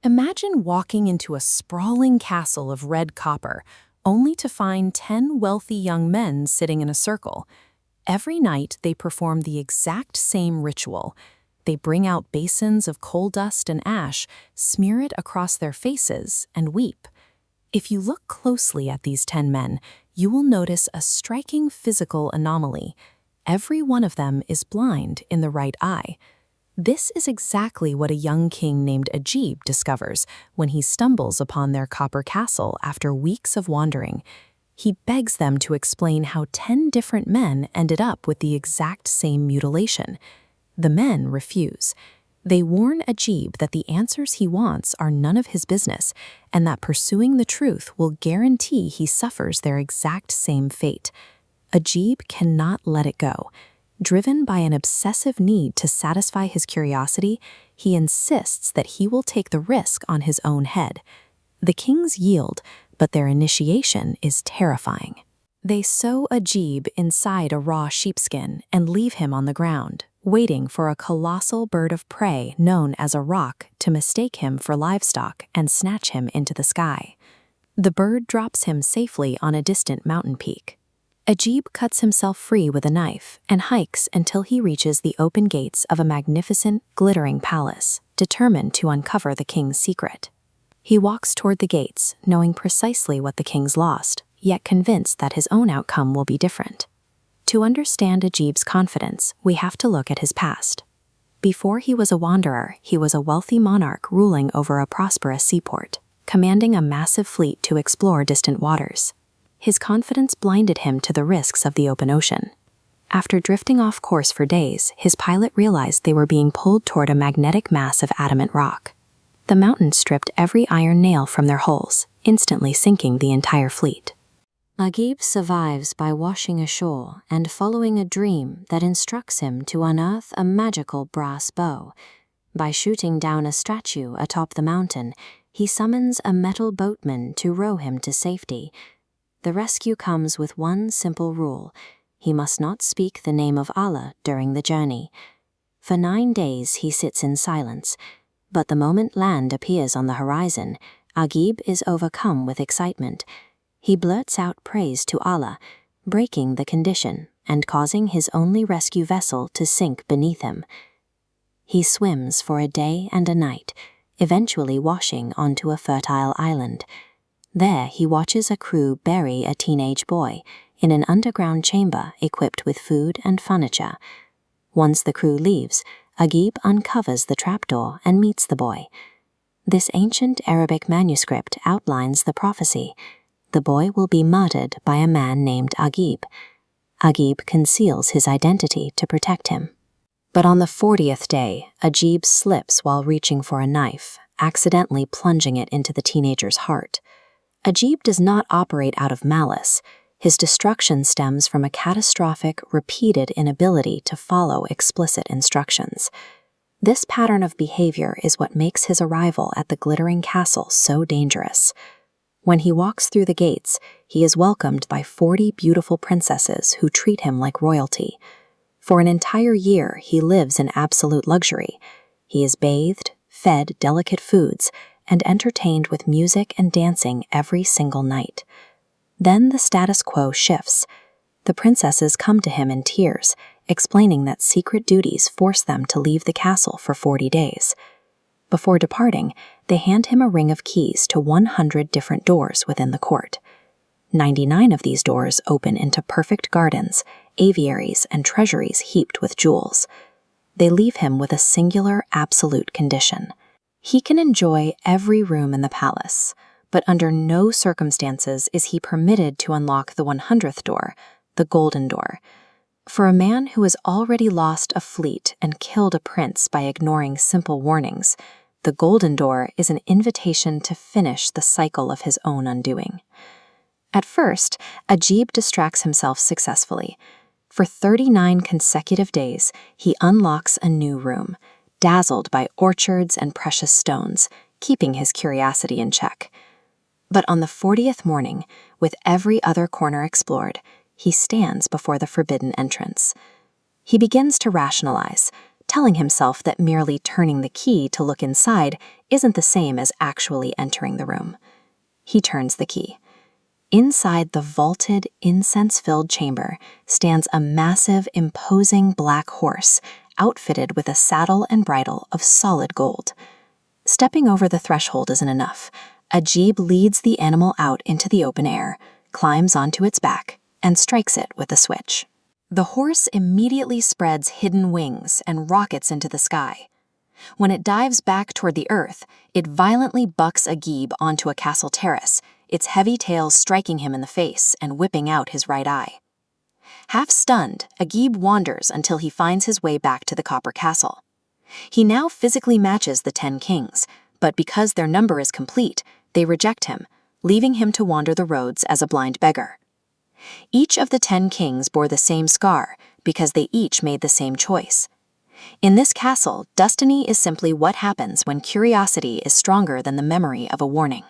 Imagine walking into a sprawling castle of red copper, only to find 10 wealthy young men sitting in a circle. Every night, they perform the exact same ritual. They bring out basins of coal dust and ash, smear it across their faces, and weep. If you look closely at these 10 men, you will notice a striking physical anomaly. Every one of them is blind in the right eye. This is exactly what a young king named Ajib discovers when he stumbles upon their copper castle after weeks of wandering. He begs them to explain how 10 different men ended up with the exact same mutilation. The men refuse. They warn Ajib that the answers he wants are none of his business, and that pursuing the truth will guarantee he suffers their exact same fate. Ajib cannot let it go. Driven by an obsessive need to satisfy his curiosity, he insists that he will take the risk on his own head. The kings yield, but their initiation is terrifying. They sew Ajib inside a raw sheepskin and leave him on the ground, waiting for a colossal bird of prey known as a roc to mistake him for livestock and snatch him into the sky. The bird drops him safely on a distant mountain peak. Ajib cuts himself free with a knife and hikes until he reaches the open gates of a magnificent, glittering palace, determined to uncover the king's secret. He walks toward the gates, knowing precisely what the king's lost, yet convinced that his own outcome will be different. To understand Ajib's confidence, we have to look at his past. Before he was a wanderer, he was a wealthy monarch ruling over a prosperous seaport, commanding a massive fleet to explore distant waters. His confidence blinded him to the risks of the open ocean. After drifting off course for days, his pilot realized they were being pulled toward a magnetic mass of adamant rock. The mountain stripped every iron nail from their hulls, instantly sinking the entire fleet. Ajib survives by washing ashore and following a dream that instructs him to unearth a magical brass bow. By shooting down a statue atop the mountain, he summons a metal boatman to row him to safety. The rescue comes with one simple rule: he must not speak the name of Allah during the journey. For 9 days he sits in silence, but the moment land appears on the horizon, Ajib is overcome with excitement. He blurts out praise to Allah, breaking the condition and causing his only rescue vessel to sink beneath him. He swims for a day and a night, eventually washing onto a fertile island. There he watches a crew bury a teenage boy in an underground chamber equipped with food and furniture. Once the crew leaves, Ajib uncovers the trapdoor and meets the boy. This ancient Arabic manuscript outlines the prophecy: the boy will be murdered by a man named Ajib. Ajib conceals his identity to protect him. But on the 40th day, Ajib slips while reaching for a knife, accidentally plunging it into the teenager's heart. Ajib does not operate out of malice. His destruction stems from a catastrophic, repeated inability to follow explicit instructions. This pattern of behavior is what makes his arrival at the glittering castle so dangerous. When he walks through the gates, he is welcomed by 40 beautiful princesses who treat him like royalty. For an entire year, he lives in absolute luxury. He is bathed, fed delicate foods, and entertained with music and dancing every single night. Then the status quo shifts. The princesses come to him in tears, explaining that secret duties force them to leave the castle for 40 days. Before departing, they hand him a ring of keys to 100 different doors within the court. 99 of these doors open into perfect gardens, aviaries, and treasuries heaped with jewels. They leave him with a singular, absolute condition: he can enjoy every room in the palace, but under no circumstances is he permitted to unlock the 100th door, the golden door. For a man who has already lost a fleet and killed a prince by ignoring simple warnings, the golden door is an invitation to finish the cycle of his own undoing. At first, Ajib distracts himself successfully. For 39 consecutive days, he unlocks a new room, dazzled by orchards and precious stones, keeping his curiosity in check. But on the 40th morning, with every other corner explored, he stands before the forbidden entrance. He begins to rationalize. telling himself that merely turning the key to look inside isn't the same as actually entering the room. He turns the key. Inside the vaulted, incense-filled chamber stands a massive, imposing black horse, outfitted with a saddle and bridle of solid gold. Stepping over the threshold isn't enough. Ajib leads the animal out into the open air, climbs onto its back, and strikes it with a switch. The horse immediately spreads hidden wings and rockets into the sky. When it dives back toward the earth, it violently bucks Agib onto a castle terrace, its heavy tail striking him in the face and whipping out his right eye. Half stunned, Agib wanders until he finds his way back to the copper castle. He now physically matches the 10 kings, but because their number is complete, they reject him, leaving him to wander the roads as a blind beggar. Each of the 10 kings bore the same scar because they each made the same choice. In this castle, destiny is simply what happens when curiosity is stronger than the memory of a warning.